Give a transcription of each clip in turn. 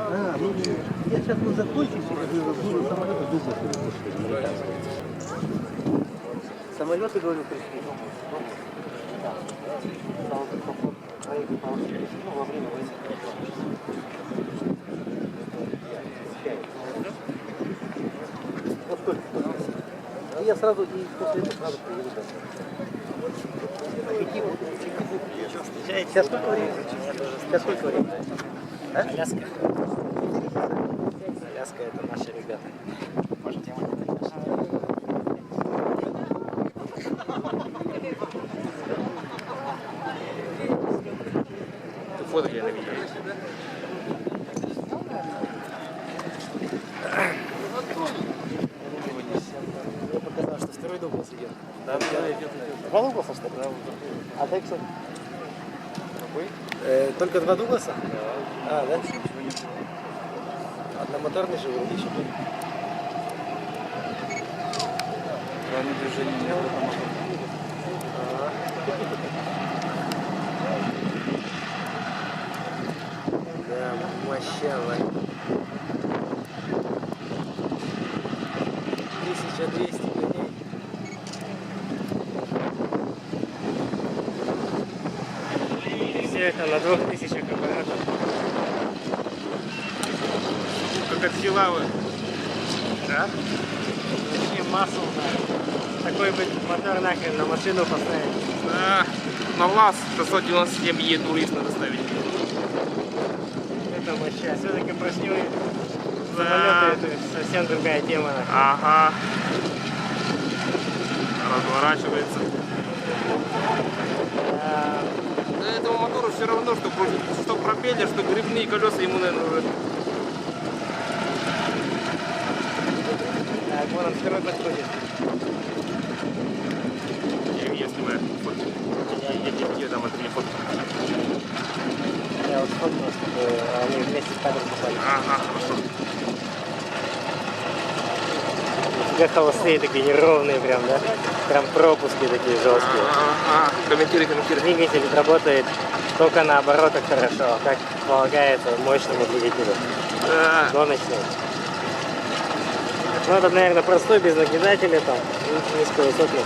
Ну, я сейчас вот закончусь, и буду самолеты Дуглас американские. Самолеты, говорю, пришли. Да. Во время войны. Вот только. И я сразу, и после этого сразу приеду домой. Сейчас сколько времени? Сейчас сколько времени? А? Аляска. Аляска — это наши ребята. Может, тема не Ты фото я на видео. Мне показалось, что второй Дуглас идет. Да, Два Дугласа, что ли? да. А Тексон? Какой? Только два Дугласа? Да. А, да? Ничего не было. Одномоторный же вроде еще был. Главное движение не было там. Да, мощало. 1200 коней. Все это на 2000 оборотов. Как от силавы. Да? Вообще массу надо. Такой бы мотор нахрен на машину поставить. Да. На ЛАЗ 697Е турист надо ставить. Это вообще. Все-таки поршневые Да. самолеты — это совсем другая тема. Ага. Разворачивается. А, Да этому мотору все равно, что пропеллер, что грибные колеса ему, наверное, уже. так, вон он второй подходит. Я снимаю фотки. Я дам это мне фотки. Я вот сфоткал, чтобы они вместе в кадр попали. Ага, хорошо. Как холостые такие неровные прям, да? Прям пропуски такие жесткие. Ага, комментируй. Двигатель работает только на оборотах хорошо, как полагается мощному двигателю. Да. Гоночный. Ну этот, наверное, простой, без нагнетателя, там, низковысотный.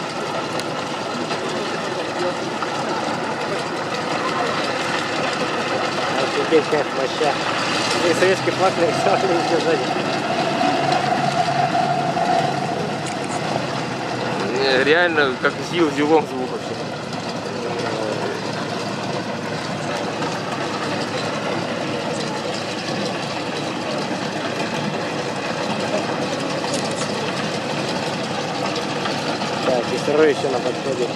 Офигеть, как моща. И советский флаг нарисовали еще сзади. Реально, как зилом звук вообще. Так, и второй еще на подходе.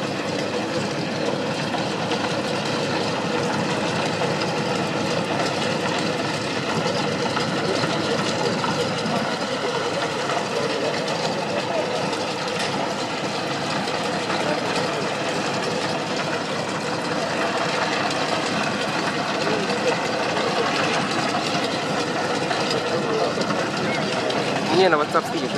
Не, на WhatsApp скинешь.